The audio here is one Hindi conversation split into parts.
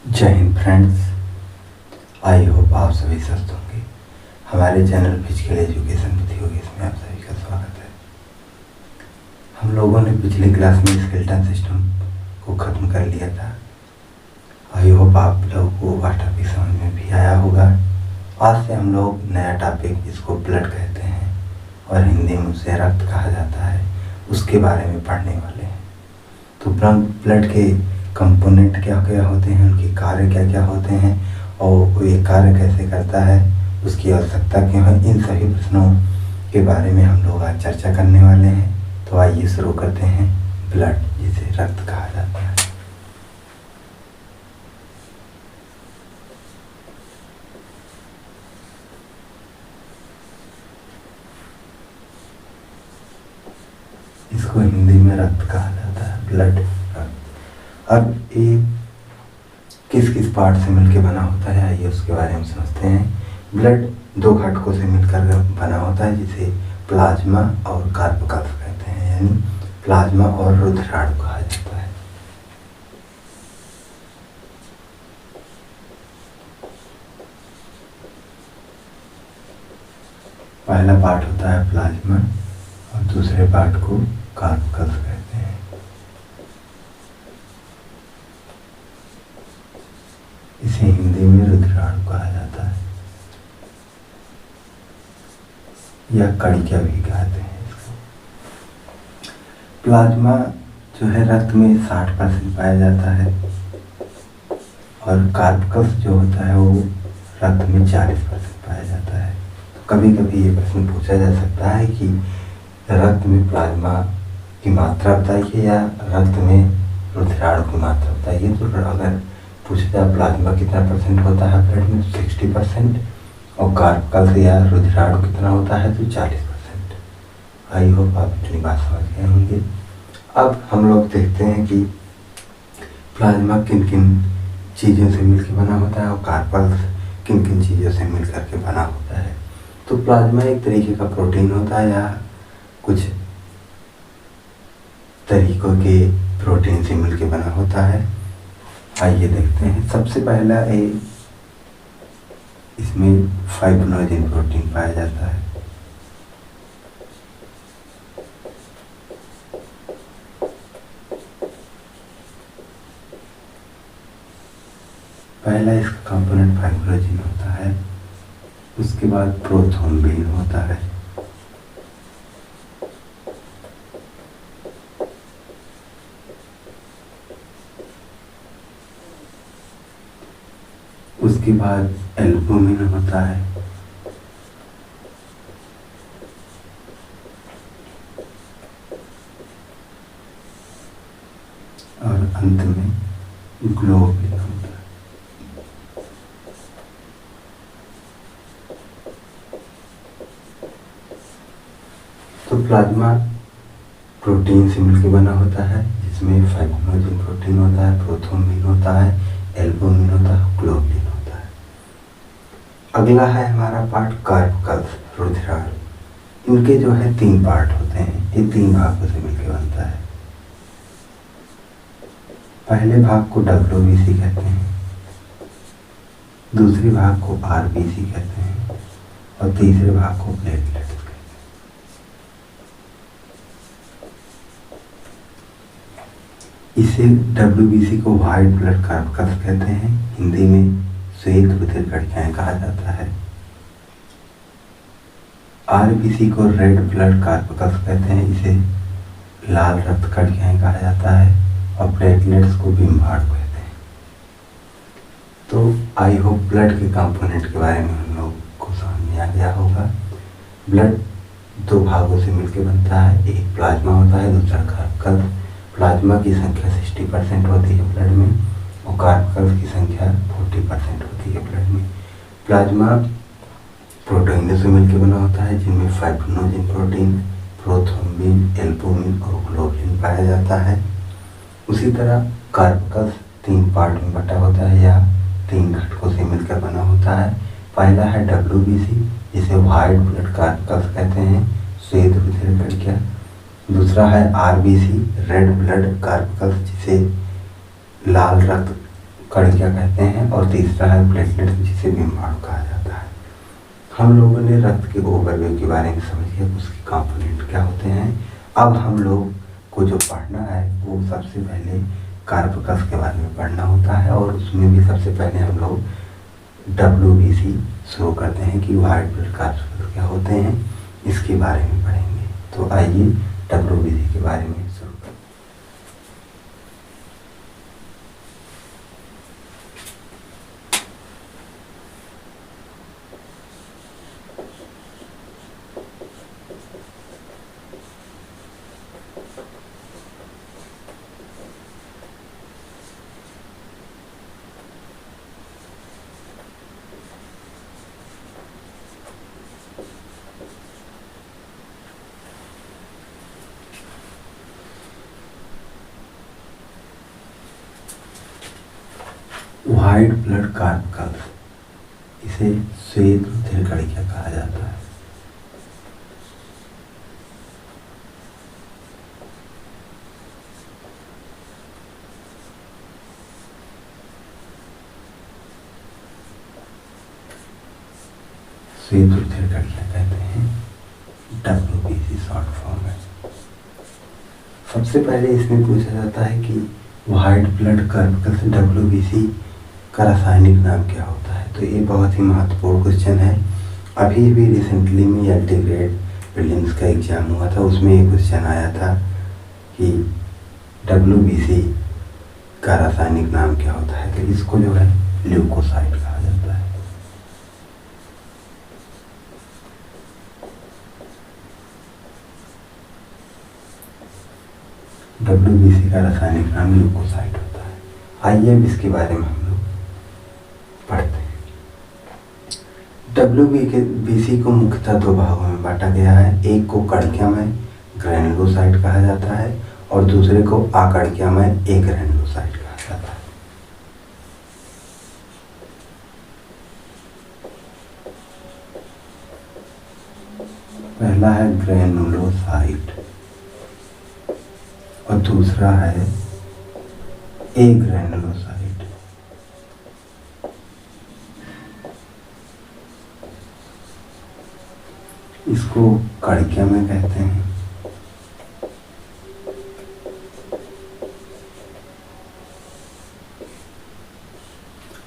जय हिंद फ्रेंड्स। आई होप आप सभी स्वस्थ होंगे। हमारे channel physical education with Yogesh में आप सभी का स्वागत है। हम लोगों ने पिछले क्लास में स्केलेटन सिस्टम को ख़त्म कर लिया था। आई होप आप लोगों को वह टॉपिक समझ में भी आया होगा। आज से हम लोग नया टॉपिक जिसको ब्लड कहते हैं और हिंदी में उसे रक्त कहा जाता है उसके बारे में पढ़ने वाले हैं। तो ब्लड के कंपोनेंट क्या क्या होते हैं, उनके कार्य क्या क्या होते हैं और वो ये कार्य कैसे करता है, उसकी आवश्यकता क्यों है, इन सभी प्रश्नों के बारे में हम लोग आज चर्चा करने वाले हैं। तो आइए शुरू करते हैं। ब्लड जिसे रक्त कहा जाता है। इसको हिंदी में रक्त कहा जाता है, ब्लड रक्त। अब ये किस किस पार्ट से मिलकर बना होता है आइए उसके बारे में समझते हैं। ब्लड दो घटकों से मिलकर बना होता है जिसे प्लाज्मा और कार्पकल्स कहते हैं, यानी प्लाज्मा और रुधिराणु कहा जाता है। पहला पार्ट होता है प्लाज्मा और दूसरे पार्ट को कार्पकल्स कहते हैं। इसे हिंदी में रुधिराणु कहा जाता है या कणिका भी कहते हैं इसको। प्लाज्मा जो है रक्त में 60% पाया जाता है और कार्पकल्स जो होता है वो रक्त में 40% पाया जाता है। तो कभी कभी ये प्रश्न पूछा जा सकता है कि रक्त में प्लाज्मा की मात्रा बताइए या रक्त में रुधिराणु की मात्रा बताइए। तो अगर पूछा जाए प्लाज्मा कितना परसेंट होता है ब्लड में, तो 60% और कार्पकल्स या रुधिराणु कितना होता है तो 40%। आई होप आप इतनी बात समझ गए होंगे। अब हम लोग देखते हैं कि प्लाज्मा किन किन चीज़ों से मिलकर बना होता है और कार्पकल्स किन किन चीज़ों से मिल करके बना होता है। तो प्लाज्मा एक तरीके का प्रोटीन होता है या कुछ तरीकों के प्रोटीन से मिलकर बना होता है। आइए देखते हैं। सबसे पहला इसमें फाइब्रोनोजेन प्रोटीन पाया जाता है। पहला इसका कंपोनेंट फाइब्रोनोजेन होता है। उसके बाद प्रोथ्रोम्बिन होता है। उसके बाद एल्बुमिन होता है। और अंत में ग्लोबुलिन होता है। तो प्लाज्मा प्रोटीन से मिलकर बना होता है जिसमें फाइब्रोनोजेन प्रोटीन होता है, प्रोथ्रोम्बिन होता है, एल्बुमिन होता है, ग्लोबुलिन होता है। अगला है हमारा पार्ट कार्पकल्स, रुधिराणु। इनके जो है 3 पार्ट होते हैं, ये 3 भागों से मिलकर बनता है। पहले भाग को WBC कहते हैं, दूसरे भाग को RBC कहते हैं और तीसरे भाग को प्लेटलेट्स कहते हैं। इसे WBC को व्हाइट ब्लड कार्पकल्स कहते हैं, हिंदी में श्वेत रुधिर कणिकाएं कहा जाता है। RBC को रेड ब्लड कार्पकल्स कहते हैं, इसे लाल रक्त कणिकाएं कहा जाता है और प्लेटलेट्स को बिम्बाणु कहते हैं। तो आई होप ब्लड के कंपोनेंट के बारे में हम लोग को समझ में आ गया होगा। ब्लड 2 भागों से मिलकर बनता है, एक प्लाज्मा होता है, दूसरा कार्पकल्स। प्लाज्मा की संख्या 60% होती है ब्लड में और कार्पकल्स की संख्या 40% होती है ब्लड में। प्लाज्मा प्रोटीनों से मिलकर बना होता है जिनमें फाइब्रोनोजेन प्रोटीन, प्रोथ्रोम्बिन, एल्बुमिन और ग्लोबुलिन पाया जाता है। उसी तरह कार्पकल्स 3 पार्ट में बटा होता है या 3 घटकों से मिलकर बना होता है। पहला है WBC जिसे व्हाइट ब्लड कार्पकल्स कहते हैं, श्वेत रुधिर कणिका। दूसरा है RBC रेड ब्लड कार्पकल्स जिसे लाल रक्त कड़कियाँ कहते हैं, और तीसरा है प्लेटलेट जिसे बिम्बाणु कहा जाता है। हम लोगों ने रक्त के ओवरव्यू के बारे में समझ लिया, उसके कंपोनेंट क्या होते हैं। अब हम लोग को जो पढ़ना है वो सबसे पहले कार्पकस के बारे में पढ़ना होता है, और उसमें भी सबसे पहले हम लोग WBC शुरू करते हैं कि व्हाइट ब्लड कार्पकस क्या होते हैं, इसके बारे में पढ़ेंगे। तो आइए WBC के बारे में शुरू करते हैं। व्हाइट ब्लड कार्पकल्स, इसे श्वेत रुधिर कणिका कहा जाता है। श्वेत रुधिर कणिका कहते हैं, WBC शॉर्ट फॉर्म है। सबसे पहले इसमें पूछा जाता है कि व्हाइट ब्लड कार्पकल्स WBC का रासायनिक नाम क्या होता है। तो ये बहुत ही महत्वपूर्ण क्वेश्चन है। अभी भी रिसेंटली में LT ग्रेड प्रीलिम्स का एग्जाम हुआ था, उसमें ये क्वेश्चन आया था कि WBC का रासायनिक नाम क्या होता है। तो इसको जो है ल्यूकोसाइट कहा जाता है। WBC का रासायनिक नाम ल्यूकोसाइट होता है। आइए अब इसके बारे में हम लोग पढ़ते हैं। WBC को मुख्यतः दो भागों में बांटा गया है। एक को कणिकामय ग्रैनुलोसाइट कहा जाता है, और दूसरे को अकणिकामय एग्रैनुलोसाइट कहा जाता है। पहला है ग्रैनुलोसाइट और दूसरा है एग्रैनुलोसाइट। इसको कणिकामय कहते हैं,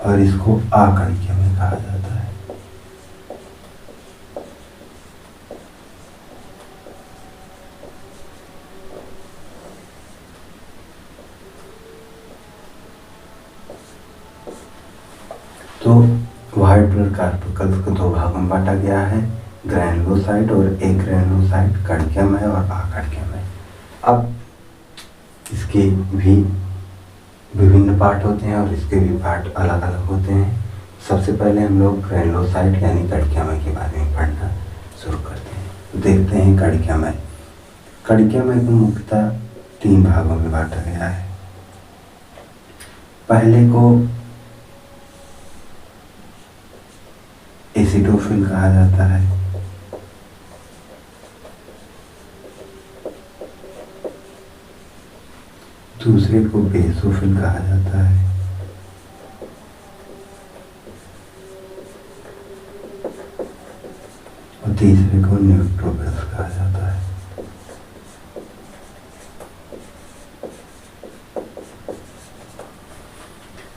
और इसको अकणिकामय कहा जाता है। तो व्हाइट ब्लड कार्पकल्स को दो भागों में बांटा गया है, ग्रैनुलोसाइट और एग्रैनुलोसाइट, कणिकामय और अकणिकामय। अब इसके भी विभिन्न पार्ट होते हैं और इसके भी पार्ट अलग अलग होते हैं। सबसे पहले हम लोग ग्रैनुलोसाइट यानी कणिकामय के बारे में पढ़ना शुरू करते हैं। तो देखते हैं कणिकामय। कणिकामय को मुख्यतः तीन भागों में बांटा गया है। पहले को एसिडोफिल कहा जाता है, दूसरे को बेसोफिल कहा जाता है, और तीसरे को न्यूट्रोफिल्स कहा जाता है।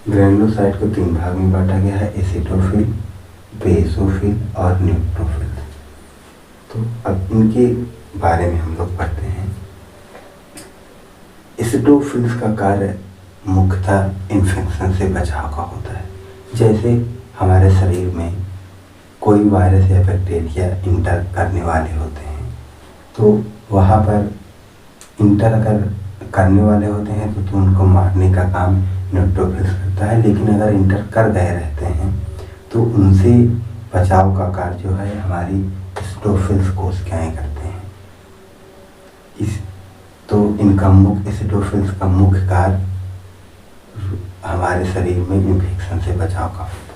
ग्रैनुलोसाइट को तीन भाग में बांटा गया है, एसिडोफिल, बेसोफिल और न्यूट्रोफिल। तो अब इनके बारे में हम लोग पढ़ते हैं। एसिडोफिल्स का कार्य मुख्यतः इन्फेक्शन से बचाव का होता है। जैसे हमारे शरीर में कोई वायरस या बैक्टीरिया इंटर करने वाले होते हैं, तो वहाँ पर इंटर अगर करने वाले होते हैं तो उनको मारने का काम न्यूट्रोफिल्स करता है। लेकिन अगर इंटर कर गए रहते हैं तो उनसे बचाव का कार्य जो है हमारी एसिडोफिल्स कोशिकाएं करते हैं। तो इनका मुख्य एसिडोफिल्स का मुख्य कार्य हमारे शरीर में इन्फेक्शन से बचाव का होता है।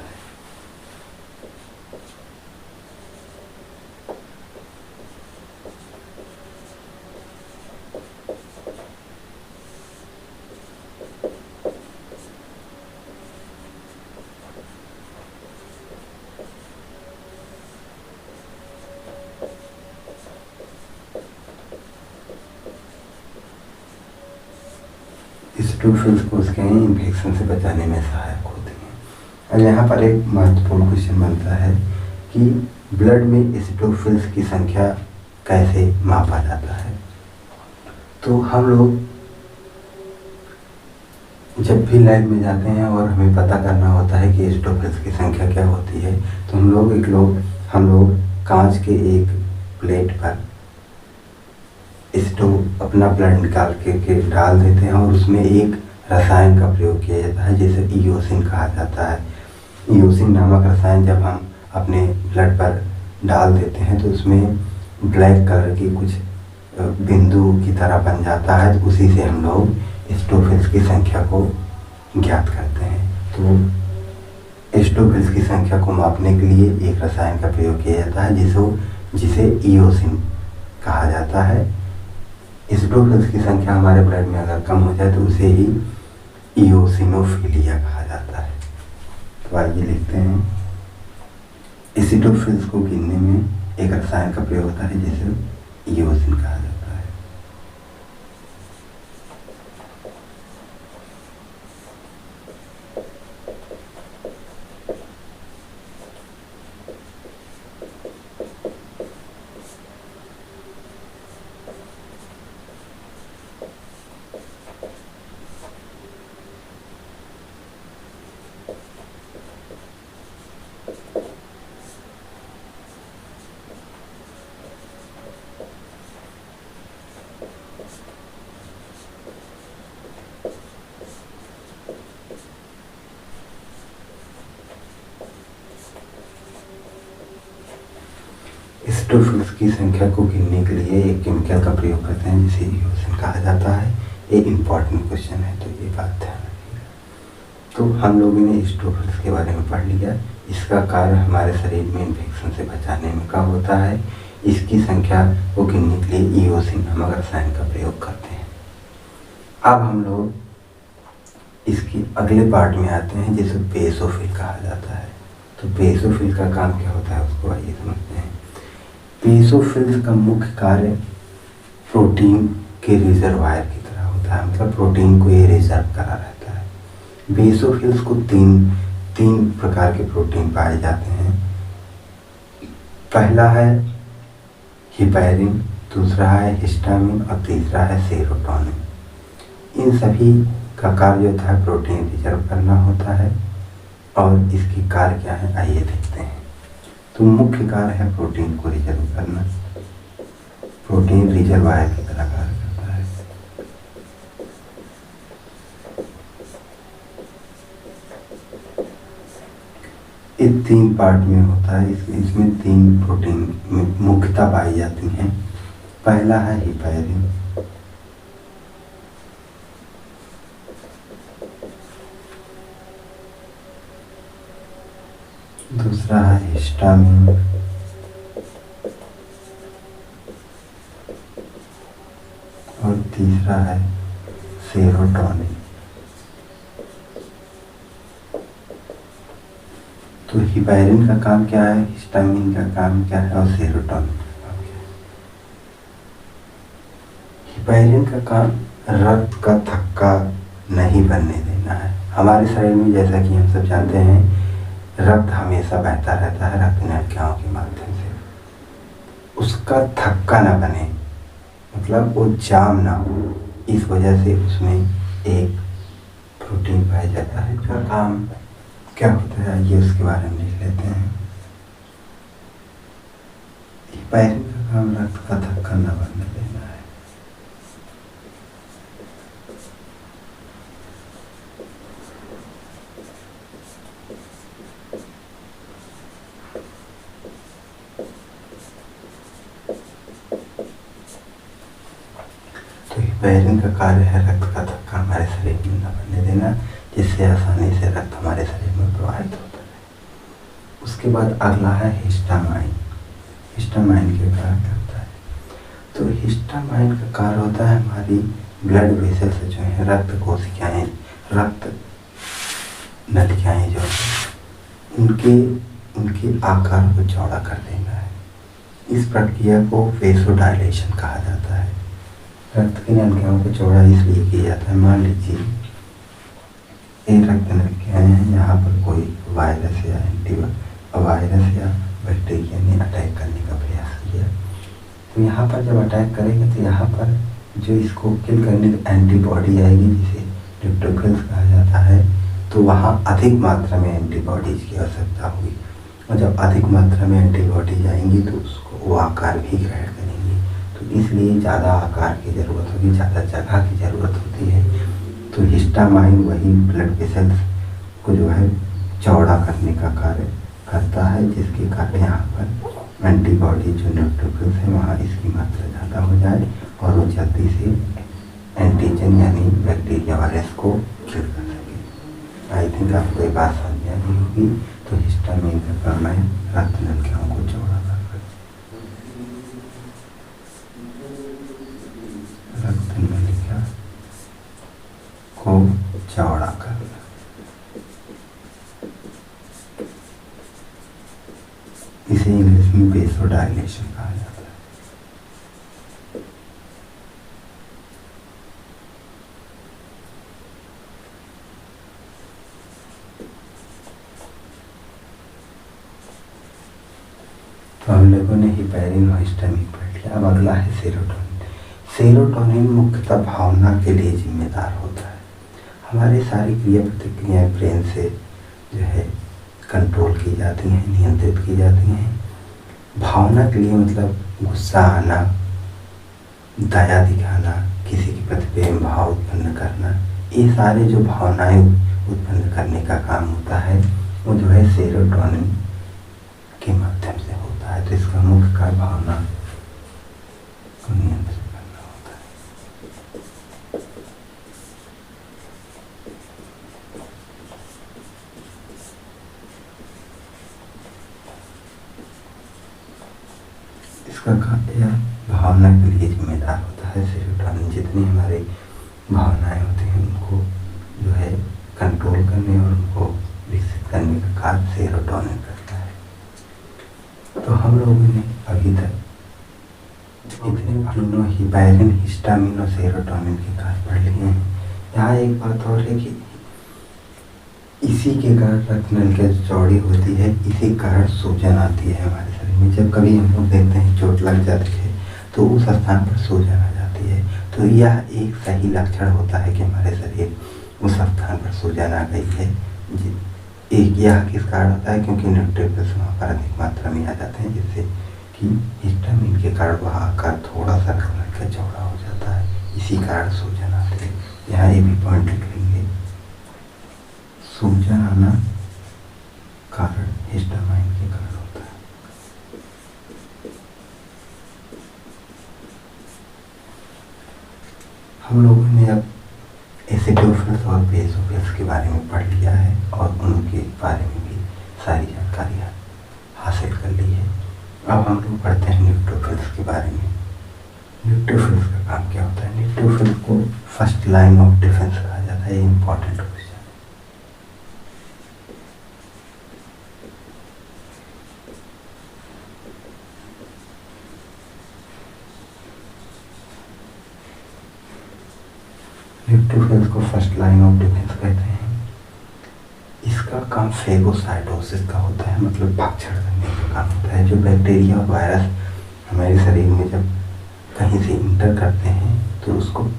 एसिडोफिल्स को उसके इन्फेक्शन से बचाने में सहायक होते हैं। अब यहाँ पर एक महत्वपूर्ण क्वेश्चन बनता है कि ब्लड में एसिडोफिल्स की संख्या कैसे मापा जाता है। तो हम लोग जब भी लैब में जाते हैं और हमें पता करना होता है कि एसिडोफिल्स की संख्या क्या होती है, तो हम लोग कांच के एक प्लेट पर अपना ब्लड निकाल के डाल देते हैं और उसमें एक रसायन का प्रयोग किया जाता है जिसे इयोसिन कहा जाता है। इयोसिन नामक रसायन जब हम अपने ब्लड पर डाल देते हैं तो उसमें ब्लैक कलर की कुछ बिंदु की तरह बन जाता है, तो उसी से हम लोग एसिडोफिल्स की संख्या को ज्ञात करते हैं। तो एसिडोफिल्स की संख्या को मापने के लिए एक रसायन का प्रयोग किया जाता है जिसे इयोसिन कहा जाता है। एसिडोफिल्स की संख्या हमारे ब्लड में अगर कम हो जाए तो उसे ही इयोसिनोफिलिया कहा जाता है। तो आइए लिखते हैं, एसिडोफिल्स को गिनने में एक रसायन का प्रयोग होता है जिसे इयोसिन कहा जाता है। एसिडोफिल्स की संख्या को गिनने के लिए एक केमिकल का प्रयोग करते हैं जिसे इयोसिन कहा जाता है। एक इम्पॉर्टेंट क्वेश्चन है, तो ये बात ध्यान रखिएगा। तो हम लोगों ने एसिडोफिल्स के बारे में पढ़ लिया। इसका कार्य हमारे शरीर में इन्फेक्शन से बचाने में का होता है। इसकी संख्या को गिनने के लिए इयोसिन नामक रसायन का प्रयोग करते हैं। अब हम लोग इसकी अगले पार्ट में आते हैं जिसे बेसोफिल कहा जाता है। तो बेसोफिल का काम क्या होता है उसको आइए समझते हैं। बेसोफिल्स का मुख्य कार्य प्रोटीन के रिजर्वायर की तरह होता है, मतलब प्रोटीन को ये रिजर्व करा रहता है। बेसोफिल्स को तीन प्रकार के प्रोटीन पाए जाते हैं। पहला है हिपैरिन, दूसरा है हिस्टामिन और तीसरा है सेरोटोनिन। इन सभी का कार्य होता है प्रोटीन रिजर्व करना होता है। और इसकी कार्य क्या है आइए देखते हैं। तो मुख्य कार्य है प्रोटीन को रिजर्व करना। प्रोटीन रिजर्वायर की तरह कार्य करता है। ये 3 पार्ट में होता है। इसमें 3 प्रोटीन मुख्यतः पाई जाती हैं। पहला है हिपैरिन, दूसरा है हिस्टामिन और तीसरा है सेरोटोनिन। तो हिपैरिन का काम क्या है, हिस्टामिन का काम क्या है और सेरोटोनिन का काम क्या है। हिपैरिन का काम रक्त का थक्का नहीं बनने देना है। हमारे शरीर में जैसा कि हम सब जानते हैं रक्त हमेशा बहता रहता है रक्त नलिकाओं के माध्यम से। उसका थक्का ना बने, मतलब वो जाम ना हो, इस वजह से उसमें एक प्रोटीन पाया जाता है। जो काम क्या होता है ये उसके बारे में लिख लेते हैं। हिपैरिन का काम रक्त का थक्का न बनने देना है। हिपैरिन का कार्य है रक्त का थक्का हमारे शरीर में न बनने देना, जिससे आसानी से रक्त हमारे शरीर में प्रवाहित होता है। उसके बाद अगला है हिस्टामाइन। हिस्टामाइन क्या कार्य करता है, तो हिस्टामाइन का कार्य होता है हमारी ब्लड वेसल्स जो है रक्त कोशिकाएं, रक्त नलिकाएं जो है उनके आकार को चौड़ा कर देना है। इस प्रक्रिया को वेसोडाइलेशन कहा जाता है। रक्त की नलिकाओं को चौड़ा इसलिए किया जाता है, मान लीजिए ये रक्त नलिकाएं हैं, यहाँ पर कोई वायरस या वायरस या बैक्टीरिया ने अटैक करने का प्रयास किया, तो यहाँ पर जब अटैक करेगा तो यहाँ पर जो इसको किल करने की एंटीबॉडी आएगी, जिसे न्यूट्रोफिल्स कहा जाता है, तो वहाँ अधिक मात्रा में एंटीबॉडीज की आवश्यकता होगी, और जब अधिक मात्रा में एंटीबॉडीज आएंगी तो उसको वो आकार भी ग्रहण करेंगी, तो इसलिए ज़्यादा आकार की ज़रूरत होगी, ज़्यादा जगह की ज़रूरत होती है। तो हिस्टामाइन वही ब्लड वेसल्स को जो है चौड़ा करने का कार्य करता है, जिसके कारण यहाँ पर एंटीबॉडी जो न्यूट्रोफिल्स है वहाँ इसकी मात्रा ज़्यादा हो जाए और वो जल्दी से एंटीजन यानी बैक्टीरिया वायरस को किल कर सके। आई थिंक आपको ये बात समझ में आई होगी। तो हिस्टामाइन का काम है रक्त नलिकाओं को चौड़ा करना, रक्त नलिका को चौड़ा करना। इसे इंग्लिश में वेसोडाइलेशन कहा जाता है। तो हम लोगों ने हिपैरिन और हिस्टामिन पढ़ लिया। अब अगला है सेरोटोनिन। सेरोटोनिन मुख्यतः भावना के लिए जिम्मेदार होता है। हमारी सारी क्रिया प्रतिक्रियाएं ब्रेन से जो है कंट्रोल की जाती हैं, नियंत्रित की जाती हैं। भावना के लिए मतलब गुस्सा आना, दया दिखाना, किसी के प्रति प्रेम भाव उत्पन्न करना, ये सारे जो भावनाएं उत्पन्न करने का काम होता है वो जो है सेरोटोनिन के माध्यम से होता है। तो इसका मुख्य कार्य भावना को नियंत्रित करना होता है। इसका कार्य भावना के लिए जिम्मेदार होता है सेरोटोनिन। जितनी हमारी भावनाएं होती हैं उनको जो है कंट्रोल करने और उनको विकसित करने का कार्य सेरोटोनिन करता है। तो हम लोगों ने अभी तक इतने तीनों हिपैरिन, हिस्टामिन और सेरोटोनिन के कार्य पढ़ लिए हैं। यहाँ एक बात और है कि इसी के कारण रक्त नलिका चौड़ी होती है, इसी कारण सूजन आती है हमारे शरीर में। जब कभी हम लोग देखते हैं चोट लग जाती है तो उस स्थान पर सूजन आ जाती है, तो यह एक सही लक्षण होता है कि हमारे शरीर उस स्थान पर सूजन आ गई है। एक यह किस कारण होता है, क्योंकि न्यूट्रोफिल्स वहाँ पर अधिक मात्रा में आ जाते हैं, जिससे कि हिस्टामिन के कारण वह आकार थोड़ा सा रक्त नलिका चौड़ा हो जाता है, इसी कारण सूजन आती है। यहाँ ये भी पॉइंट लिख लेंगे, सूजन आना कारण हिस्टामाइन के कारण होता है। हम लोगों ने अब एसिडोफिल्स और बेसोफिल्स के बारे में पढ़ लिया है और उनके बारे में भी सारी जानकारियाँ हासिल कर ली है। अब हम लोग पढ़ते हैं न्यूट्रोफिल्स के बारे में। न्यूट्रोफिल्स का काम क्या होता है? न्यूट्रोफिल्स को फर्स्ट लाइन ऑफ डिफेंस कहा जाता है। Important question. न्यूट्रोफिल्स को फर्स्ट लाइन ऑफ डिफेंस कहते हैं। इसका काम फेगोसाइटोसिस का होता है, मतलब भक्षण करने का काम होता है। जो बैक्टीरिया और वायरस हमारे शरीर में जब कहीं से इंटर करते हैं तो उसको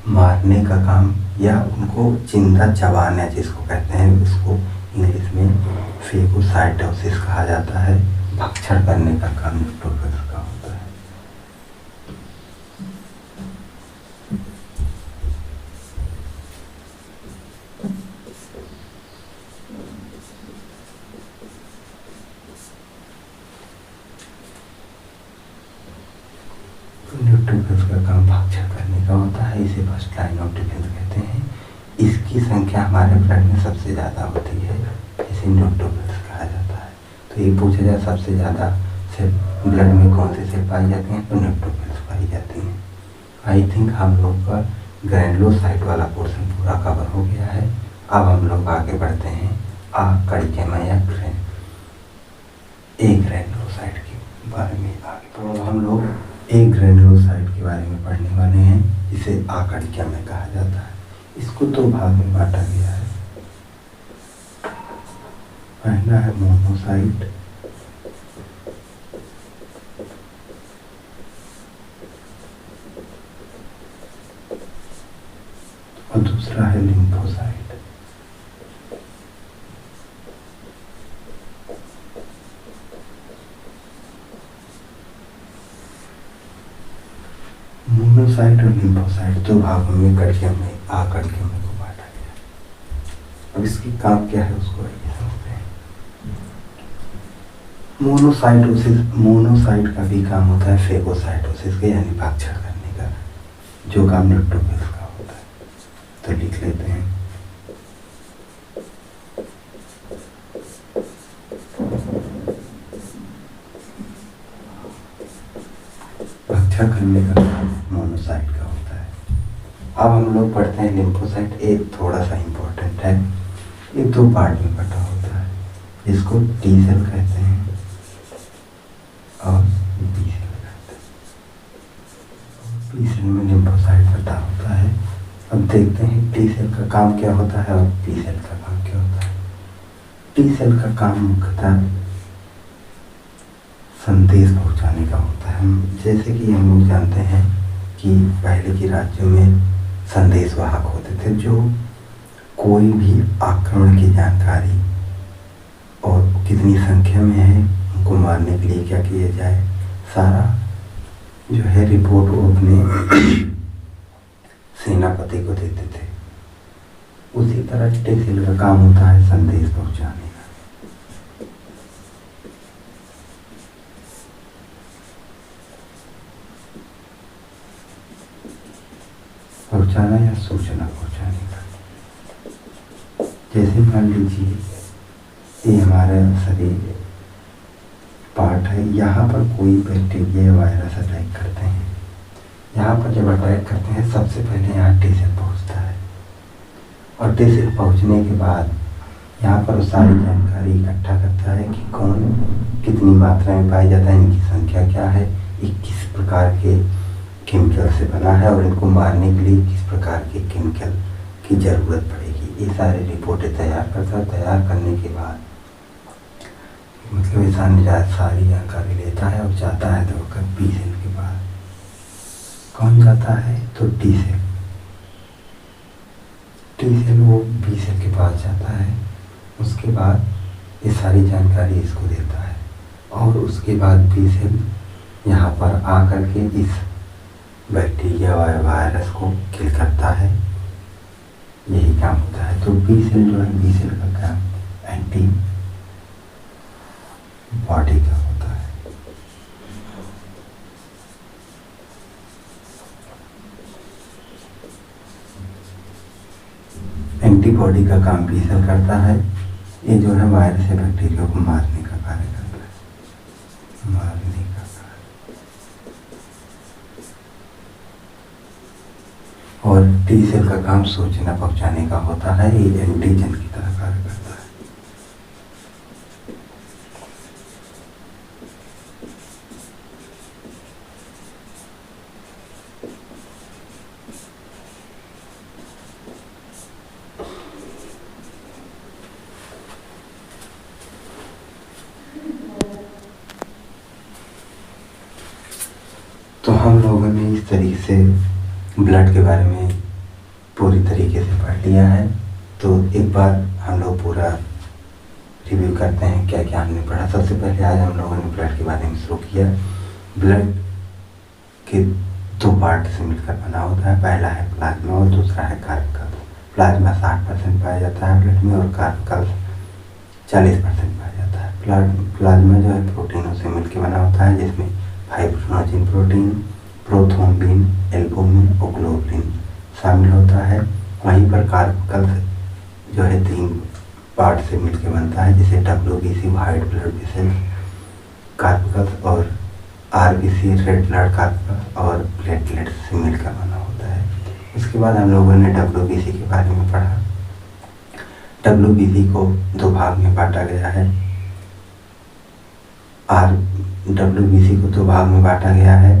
मारने का काम या उनको जिंदा चबाना जिसको कहते हैं, उसको इंग्लिश में फेगोसाइटोसिस कहा जाता है। भक्षण करने का काम न्यूट्रोफिल्स का होता है। न्यूट्रोफिल्स का काम भक्षण करने का होता है, इसे फर्स्ट लाइन ऑफ डिफेंस कहते हैं। इसकी संख्या हमारे ब्लड में सबसे ज़्यादा होती है, इसे न्यूट्रोफिल्स कहा जाता है। तो ये पूछा जाए सबसे ज़्यादा सेल ब्लड में कौन से सेल पाई जाती हैं, तो न्यूट्रोफिल्स पाई जाती हैं। आई थिंक हम लोग का ग्रैनुलोसाइट वाला पोर्शन पूरा कवर हो गया है। अब हम लोग आगे बढ़ते हैं कड़िकेमा या ए ग्रैनुलोसाइट के बारे में आगे। तो हम लोग ए ग्रैनुलोसाइट के बारे में पढ़ने वाले हैं, जिसे आकड़िका में कहा जाता है। इसको दो भाग में बांटा गया है। पहला है मोनोसाइट और दूसरा है लिम्फोसाइट। मोनोसाइट और लिम्फोसाइट दो भागों में कड़ियों में कड़ियों में को बांटा गया। अब इसकी काम क्या है उसको आइए समझते हैं। मोनोसाइट का भी काम होता है फेगोसाइटोसिस का, यानी भागछड़ करने का, जो काम न्यूट्रोफिल्स का होता है। तो लिख लेते हैं। भागछड़ करने का काम मोनोसाइट का होता है। अब हम लोग पढ़ते हैं लिम्फोसाइट। एक थोड़ा सा इम्पोर्टेंट है, ये दो पार्ट में बटा होता है। इसको टी सेल कहते हैं और बी सेल कहते हैं। बी सेल में लिम्फोसाइट बटा होता है। अब देखते हैं टी सेल का काम क्या होता है और बी सेल का काम क्या होता है। टी सेल का काम मुख्यतः संदेश पहुंचाने का होता है। जैसे कि हम लोग जानते हैं कि पहले के राज्यों में संदेशवाहक होते थे, जो कोई भी आक्रमण की जानकारी और कितनी संख्या में है, उनको मारने के लिए क्या किया जाए, सारा जो है रिपोर्ट वो अपने सेनापति को देते थे। उसी तरह टी सेल का काम होता है संदेश पहुंचाने। पहुंचाना या सूचना पहुंचाने का। जैसे मान लीजिए ये हमारा शरीर पार्ट है, यहाँ पर कोई बैक्टीरिया या वायरस अटैक करते हैं। यहाँ पर जब अटैक करते हैं सबसे पहले यहाँ टी सेल पहुँचता है और टी सेल पहुँचने के बाद यहाँ पर सारी जानकारी इकट्ठा करता है कि कौन कितनी मात्रा में पाया जाता है, इनकी संख्या क्या है, ये किस प्रकार के केमिकल से बना है और इनको मारने के लिए किस प्रकार के केमिकल की ज़रूरत पड़ेगी। ये सारी रिपोर्टें तैयार करता है। तैयार करने के बाद मतलब ये सारी जानकारी लेता है और जाता है दौड़कर बी सेल के पास। कौन जाता है तो टी सेल। टी सेल वो बी सेल के पास जाता है। उसके बाद ये सारी जानकारी इसको देता है और उसके बाद बी सेल यहाँ पर आकर के इस बैक्टीरिया या वायरस को किल करता है। यही काम होता है। तो बी सेल जो है, बी सेल का काम एंटी बॉडी का होता है। एंटीबॉडी का काम बी सेल करता है। ये जो है वायरस या बैक्टीरिया को मारने का कार्य करता है, मारने का कार्य। और टी सेल का काम सूचना पहुंचाने का होता है। ये एंटीजन की तरह कार्य करता है। तो हम लोगों ने इस तरीके से ब्लड के बारे में पूरी तरीके से पढ़ लिया है। तो एक बार हम लोग पूरा रिव्यू करते हैं क्या क्या हमने पढ़ा। सबसे पहले आज हम लोगों ने ब्लड के बारे में शुरू किया। ब्लड के दो पार्ट से मिलकर बना होता है। पहला है प्लाज्मा और दूसरा है कार्बोकल। प्लाज्मा 60% पाया जाता है ब्लड में और कार्बोकल 40% पाया जाता है। प्लाज्मा जो है प्रोटीनों से मिलकर बना होता है, जिसमें फाइब्रोनोजिन प्रोटीन, प्रोथ्रोम्बिन, एल्बुमिन और ग्लोबुलिन शामिल होता है। वहीं पर कार्बोकल जो है 3 पार्ट से मिलकर बनता है, जैसे WBC व्हाइट ब्लड वेसल कार्बोकल और RBC रेड ब्लड कार्बोकल और प्लेटलेट से मिलकर बना होता है। उसके बाद हम लोगों ने WBC के बारे में पढ़ा। WBC को 2 भाग में बांटा गया है। WBC को 2 भाग में बांटा गया है,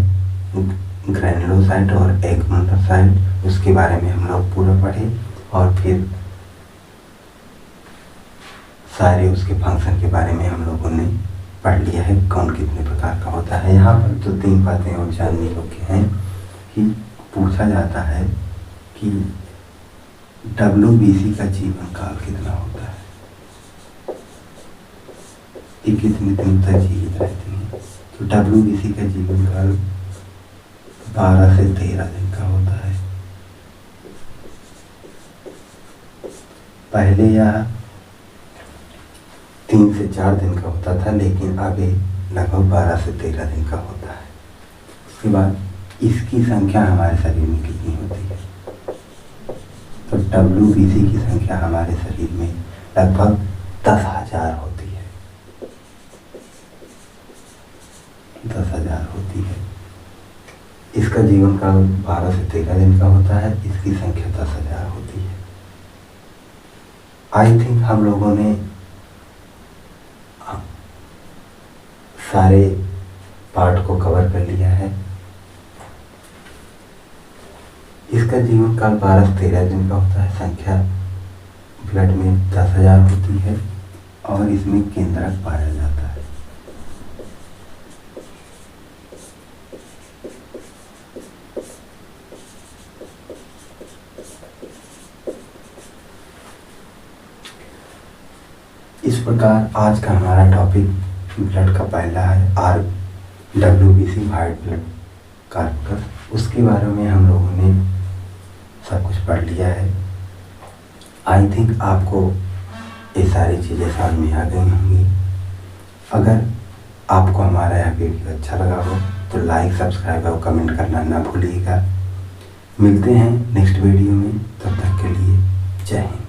ग्रैनुलोसाइट और एग्मेनोसाइट। उसके बारे में हम लोग पूरा पढ़े। और फिर सारे उसके फंक्शन के बारे में हम लोगों ने पढ़ लिया है, कौन कितने प्रकार का होता है। यहाँ पर तो 3 बातें और जानने योग्य हैं कि पूछा जाता है कि WBC का जीवन काल कितना होता है, ये कितने दिन तक जीवित रहते हैं। तो WBC का जीवन काल 12 से 13 दिन का होता है। पहले यह 3 से 4 दिन का होता था, लेकिन अब ये लगभग 12 से 13 दिन का होता है। उसके बाद इसकी संख्या हमारे शरीर में कितनी होती है, तो WBC की संख्या हमारे शरीर में लगभग 10,000 होती है। 10,000 होती है। इसका जीवन काल 12 से 13 दिन का होता है, इसकी संख्या 10,000 होती है। आई थिंक हम लोगों ने सारे पार्ट को कवर कर लिया है। इसका जीवन काल 12 से 13 दिन का होता है, संख्या ब्लड में 10,000 होती है और इसमें केंद्रक पाया जाता है। इस प्रकार आज का हमारा टॉपिक ब्लड का पहला है WBC, व्हाइट ब्लड कार्पस। उसके बारे में हम लोगों ने सब कुछ पढ़ लिया है। आई थिंक आपको ये सारी चीज़ें समझ में आ गई होंगी। अगर आपको हमारा यह वीडियो अच्छा लगा हो तो लाइक, सब्सक्राइब और कमेंट करना ना भूलिएगा। मिलते हैं नेक्स्ट वीडियो में, तब तक के लिए जय हिंद।